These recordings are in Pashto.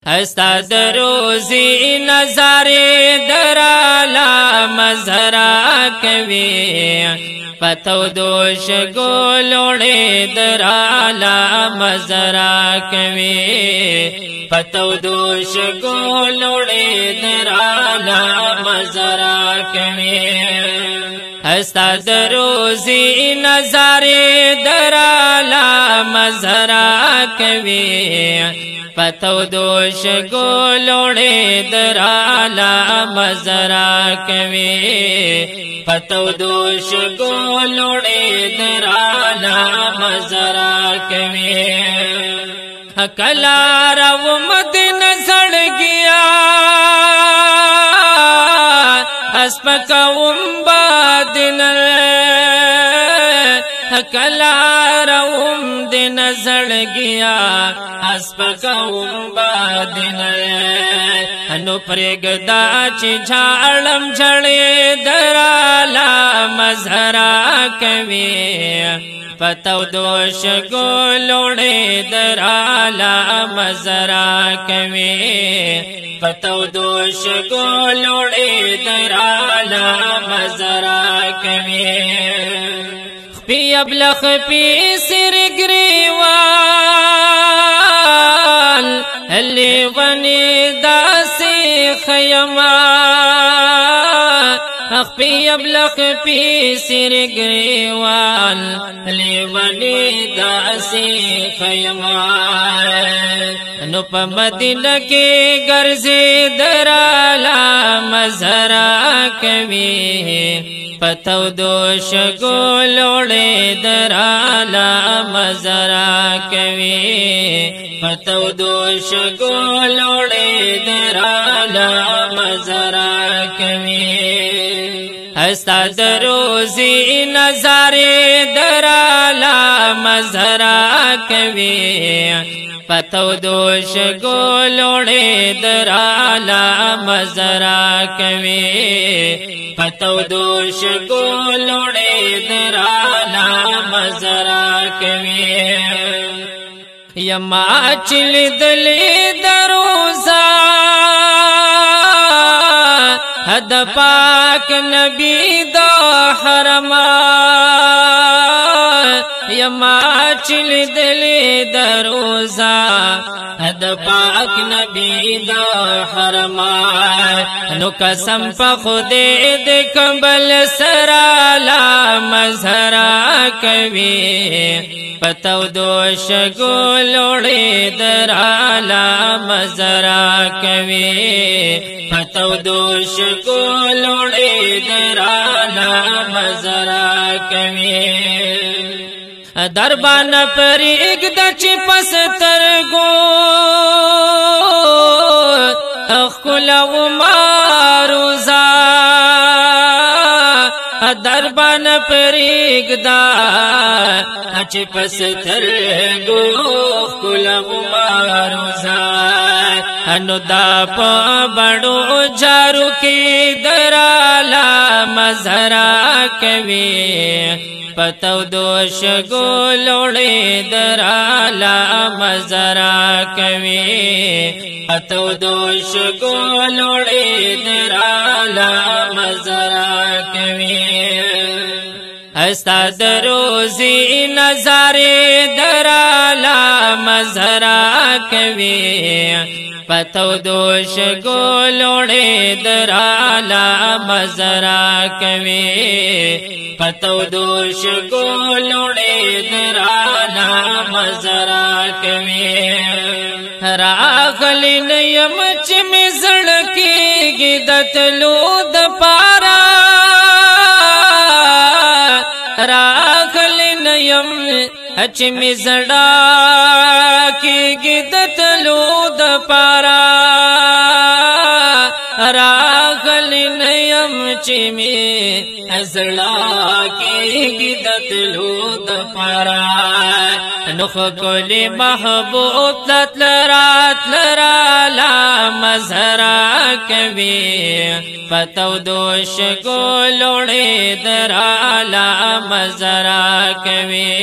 استاد روزی نظاره درالا مزرا کوي پتو دوش ګولوړې درالا مزرا کوي پتو دوش ګولوړې درالا مزرا کوي استاد روزی نظاره درالا مزرا کوي پتو دوش ګولوړې درالا مزرا کوي پتو دوش ګولوړې درالا مزرا کوي کلا رو مدن زړګیا اسپکوم بادن کلا روم دن زړګیا اسپکوم بادن انو پرګدا چې جاړم جړې درالا مزرا کوي پتو دوش ګولوړې درالا مزرا کوي پتو دوش ګولوړې درالا مزرا کوي خپي ابلخ پی سر گریوال اللي وني داسي خيما خپي ابلخ پی سر گریوال اللي وني داسي خيما نو په مدینه کې ګرځي درالا مزرا کوي پتو دوش ګولوړې درالا مزرا کوي پتو دوش ګولوړې درالا مزرا کوي استاد روزی نظاره درالا مزرا کوي پتو دوش ګولوړې درالا مزرا کوي پتو دوش ګولوړې درالا مزرا کوي یما چل دلې دروزا حد پاک نبی دا حرما یما چل دلې دروزا حد پاک نبی دا حرما نو قسم په خدای د کمبل سرالا مزرا کوي پتو دوش ګولوړې درالا مزرا کوي پتو دوش ګولوړې درالا مزرا کوي دربان پرېګ د چې پسترګو خپل عمروزا دربان پرېګ دا چې پسترګو خپل عمروزا انو دا په بڑو جارو کې درالا مزرا کوي پتو دوش ګولوړې درالا مزرا کوي پتو دوش ګولوړې درالا مزرا کوي استاد روزی نظاره درالا مزرا کوي پتو دوش ګولوړې درالا مزرا کوي پتو دوش ګولوړې درالا مزرا کوي راغلی نیم چې می زړکیږي د تلو د پارا راغلی نیم چې می زړکیږي د تلو د پارا راغلی نیم چې می زړکیږي د تلو د پارا نو خکل محبوب تلرات لرالا مزرا کوي پتو دوش ګولوړې درالا مزرا کوي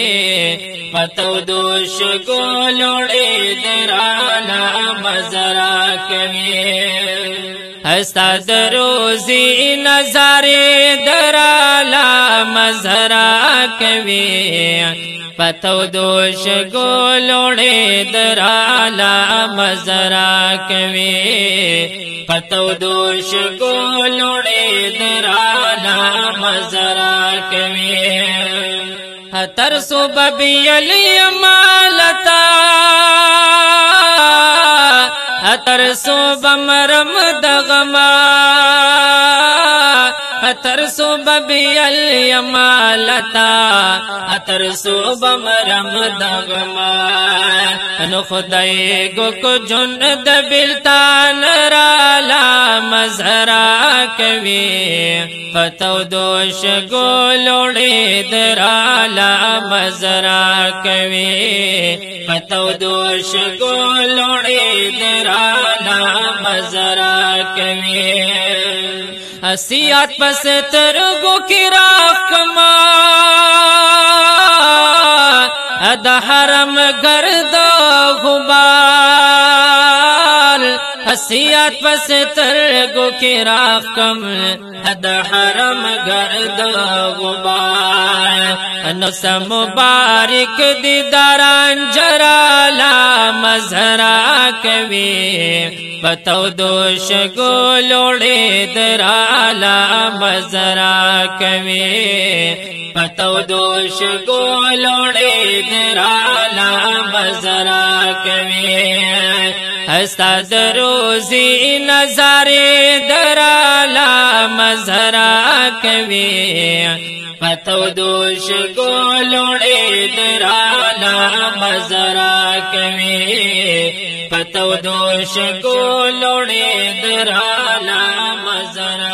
پتو دوش ګولوړې درالا مزرا کوي استا دروزی نظاری درالا مزرا کوي پتو دوش گولوڑی درالا مزرا کوي پتو دوش گولوڑی درالا مزرا کوي ترسو ببیلی مالتا ترسو بمرم دغما ترسو ببیل یمالتا ترسو بمرم دغما نو خدای گو کو جن د بلتان رالا مزرا کوي پتو دوش گولوڑی درالا مزرا کوي پتو دوش گولوڑی درالا مزرا کوي اسیات پس ترگو کی راخ کما د حرم گرد غبار اسیات پس ترگو کی راخ کم د حرم گرد غبار نس مبارک دی داران جرالا مزرا کوي پتو دوش گولوڑی درالا مزرا کوي پتو دوش گولوڑی درالا مزرا کوي استا دروزی نظاری درالا مزرا کوي پتو دوش گولوڑی درالا مزرا کوي پتو دوش گولوڑی درالا مزرا